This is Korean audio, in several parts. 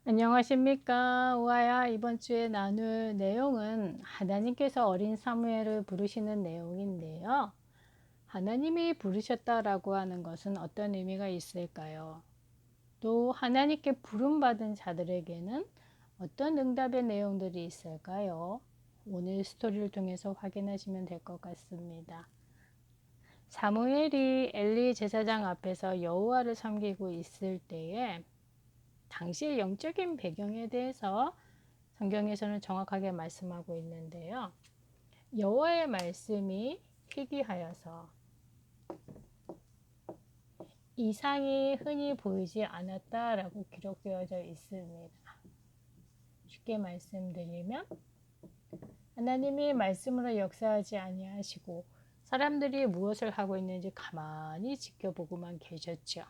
안녕하십니까. 우아야, 이번 주에 나눌 내용은 하나님께서 어린 사무엘을 부르시는 내용인데요. 하나님이 부르셨다라고 하는 것은 어떤 의미가 있을까요? 또 하나님께 부름받은 자들에게는 어떤 응답의 내용들이 있을까요? 오늘 스토리를 통해서 확인하시면 될 것 같습니다. 사무엘이 엘리 제사장 앞에서 여호와를 섬기고 있을 때에 당시의 영적인 배경에 대해서 성경에서는 정확하게 말씀하고 있는데요. 여호와의 말씀이 희귀하여서 이상이 흔히 보이지 않았다라고 기록되어져 있습니다. 쉽게 말씀드리면 하나님이 말씀으로 역사하지 아니하시고 사람들이 무엇을 하고 있는지 가만히 지켜보고만 계셨죠.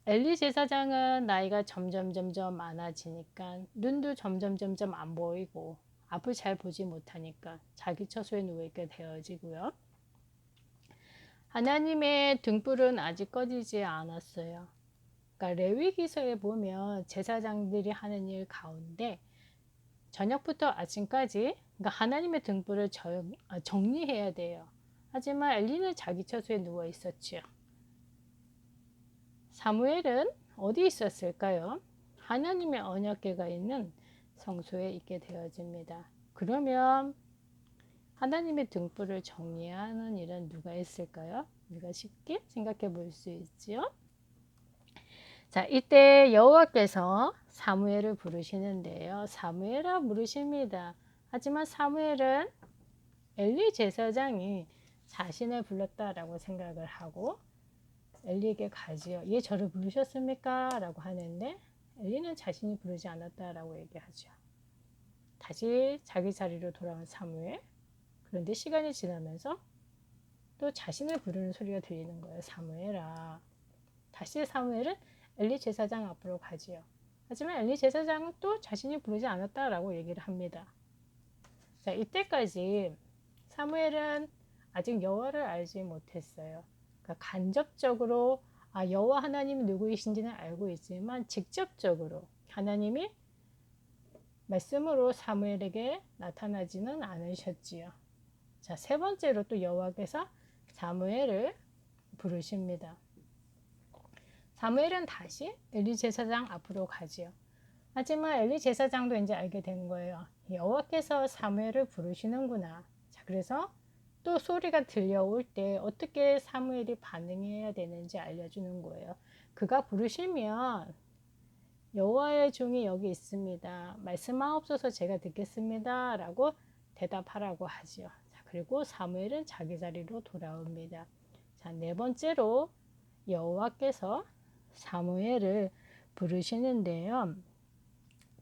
엘리 제사장은 나이가 점점 많아지니까 눈도 점점 안 보이고 앞을 잘 보지 못하니까 자기 처소에 누워있게 되어지고요. 하나님의 등불은 아직 꺼지지 않았어요. 그러니까 레위기서에 보면 제사장들이 하는 일 가운데 저녁부터 아침까지 그러니까 하나님의 등불을 정리해야 돼요. 하지만 엘리는 자기 처소에 누워 있었지요. 사무엘은 어디 있었을까요? 하나님의 언약궤가 있는 성소에 있게 되어집니다. 그러면 하나님의 등불을 정리하는 일은 누가 했을까요? 우리가 쉽게 생각해 볼 수 있지요. 자, 이때 여호와께서 사무엘을 부르시는데요. 사무엘아 부르십니다. 하지만 사무엘은 엘리 제사장이 자신을 불렀다라고 생각을 하고 엘리에게 가지요. 얘 저를 부르셨습니까? 라고 하는데 엘리는 자신이 부르지 않았다라고 얘기하죠. 다시 자기 자리로 돌아온 사무엘. 그런데 시간이 지나면서 또 자신을 부르는 소리가 들리는 거예요. 사무엘아. 다시 사무엘은 엘리 제사장 앞으로 가지요. 하지만 엘리 제사장은 또 자신이 부르지 않았다라고 얘기를 합니다. 자, 이때까지 사무엘은 아직 여호와를 알지 못했어요. 그러니까 간접적으로 여호와 하나님이 누구이신지는 알고 있지만 직접적으로 하나님이 말씀으로 사무엘에게 나타나지는 않으셨지요. 자, 세 번째로 또 여호와께서 사무엘을 부르십니다. 사무엘은 다시 엘리 제사장 앞으로 가지요. 하지만 엘리 제사장도 이제 알게 된 거예요. 여호와께서 사무엘을 부르시는구나. 자, 그래서 또 소리가 들려올 때 어떻게 사무엘이 반응해야 되는지 알려주는 거예요. 그가 부르시면 여호와의 종이 여기 있습니다. 말씀하옵소서 제가 듣겠습니다. 라고 대답하라고 하지요. 자, 그리고 사무엘은 자기 자리로 돌아옵니다. 자, 네 번째로 여호와께서 사무엘을 부르시는데요.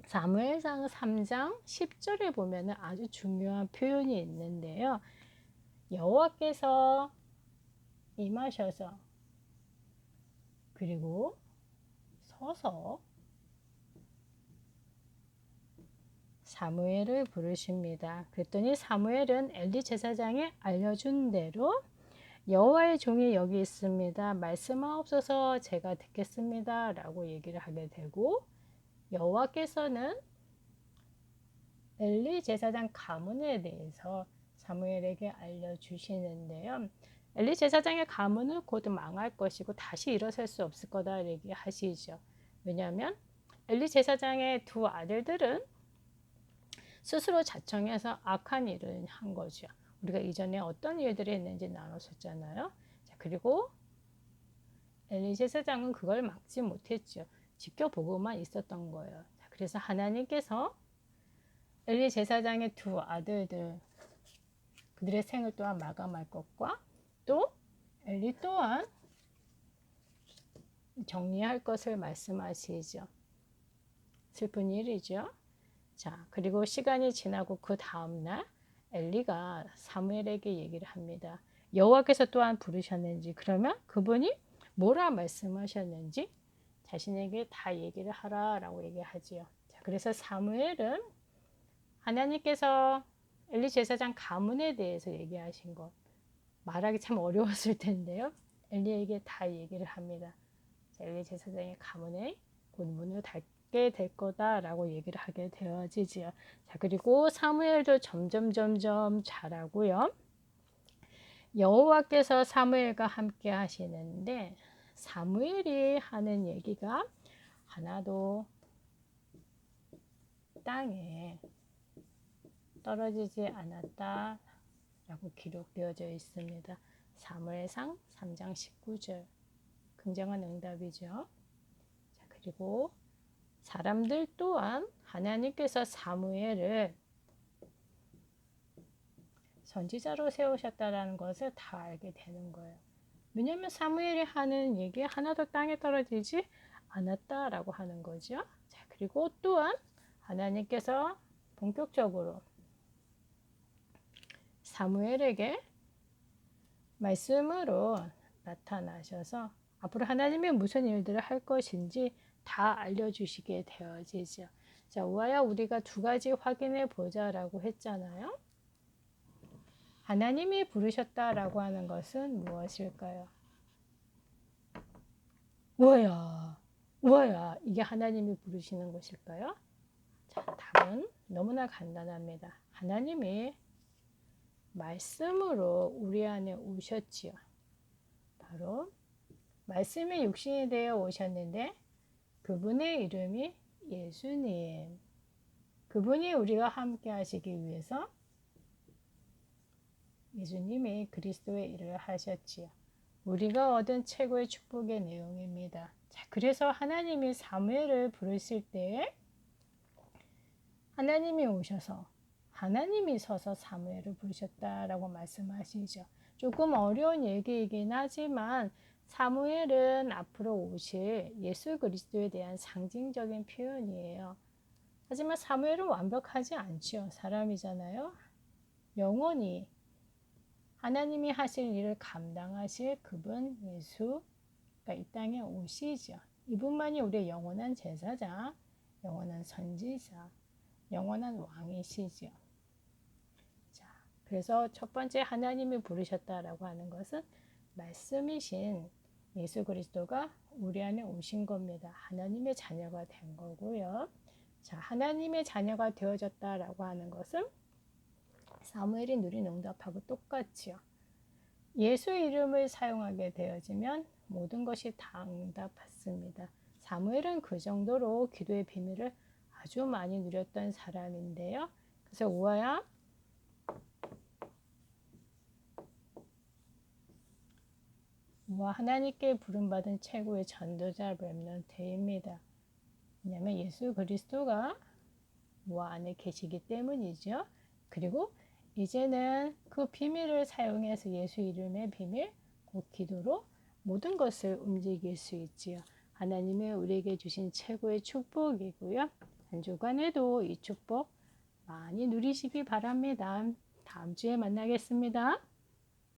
사무엘상 3장 10절에 보면 아주 중요한 표현이 있는데요. 여호와께서 임하셔서 그리고 서서 사무엘을 부르십니다. 그랬더니 사무엘은 엘리 제사장이 알려준 대로 여호와의 종이 여기 있습니다. 말씀하옵소서 제가 듣겠습니다. 라고 얘기를 하게 되고 여호와께서는 엘리 제사장 가문에 대해서 사무엘에게 알려주시는데요. 엘리 제사장의 가문은 곧 망할 것이고 다시 일어설 수 없을 거다 얘기하시죠. 왜냐하면 엘리 제사장의 두 아들들은 스스로 자청해서 악한 일을 한 거죠. 우리가 이전에 어떤 일들을 했는지 나눴었잖아요. 자, 그리고 엘리 제사장은 그걸 막지 못했죠. 지켜보고만 있었던 거예요. 자, 그래서 하나님께서 엘리 제사장의 두 아들들 그들의 생을 또한 마감할 것과 또 엘리 또한 정리할 것을 말씀하시죠. 슬픈 일이죠. 자, 그리고 시간이 지나고 그 다음날 엘리가 사무엘에게 얘기를 합니다. 여호와께서 또한 부르셨는지 그러면 그분이 뭐라 말씀하셨는지 자신에게 다 얘기를 하라라고 얘기하지요. 자, 그래서 사무엘은 하나님께서 엘리 제사장 가문에 대해서 얘기하신 것 말하기 참 어려웠을 텐데요. 엘리에게 다 얘기를 합니다. 엘리 제사장의 가문에 곧 문을 받게 될 거다라고 얘기를 하게 되어지지요. 자, 그리고 사무엘도 점점 자라고요. 여호와께서 사무엘과 함께 하시는데 사무엘이 하는 얘기가 하나도 땅에 떨어지지 않았다라고 기록되어져 있습니다. 사무엘상 3장 19절. 굉장한 응답이죠. 자, 그리고 사람들 또한 하나님께서 사무엘을 선지자로 세우셨다라는 것을 다 알게 되는 거예요. 왜냐하면 사무엘이 하는 얘기 하나도 땅에 떨어지지 않았다라고 하는 거죠. 자, 그리고 또한 하나님께서 본격적으로 사무엘에게 말씀으로 나타나셔서 앞으로 하나님이 무슨 일들을 할 것인지 다 알려주시게 되어지죠. 자, 우아야 우리가 두 가지 확인해 보자라고 했잖아요. 하나님이 부르셨다라고 하는 것은 무엇일까요? 우아야, 이게 하나님이 부르시는 것일까요? 자, 답은 너무나 간단합니다. 하나님이 말씀으로 우리 안에 오셨지요. 바로 말씀이 육신이 되어 오셨는데 그분의 이름이 예수님. 그분이 우리가 함께 하시기 위해서 예수님이 그리스도의 일을 하셨지요. 우리가 얻은 최고의 축복의 내용입니다. 자, 그래서 하나님이 사무엘을 부르실 때 하나님이 오셔서 하나님이 서서 사무엘을 부르셨다라고 말씀하시죠. 조금 어려운 얘기이긴 하지만 사무엘은 앞으로 오실 예수 그리스도에 대한 상징적인 표현이에요. 하지만 사무엘은 완벽하지 않죠. 사람이잖아요. 영원히 하나님이 하실 일을 감당하실 그분 예수가 이 땅에 오시죠. 이분만이 우리의 영원한 제사장, 영원한 선지자, 영원한 왕이시죠. 자, 그래서 첫 번째 하나님이 부르셨다라고 하는 것은 말씀이신 예수 그리스도가 우리 안에 오신 겁니다. 하나님의 자녀가 된 거고요. 자, 하나님의 자녀가 되어졌다라고 하는 것은 사무엘이 누린 응답하고 똑같지요. 예수 이름을 사용하게 되어지면 모든 것이 다 응답받습니다. 사무엘은 그 정도로 기도의 비밀을 아주 많이 누렸던 사람인데요. 그래서 우아야 하나님께 부름받은 최고의 전도자 렘넌트입니다. 왜냐하면 예수 그리스도가 우아 안에 계시기 때문이죠. 그리고 이제는 그 비밀을 사용해서 예수 이름의 비밀, 곧 기도로 모든 것을 움직일 수 있지요. 하나님의 우리에게 주신 최고의 축복이고요. 한 주간에도 이 축복 많이 누리시기 바랍니다. 다음 주에 만나겠습니다.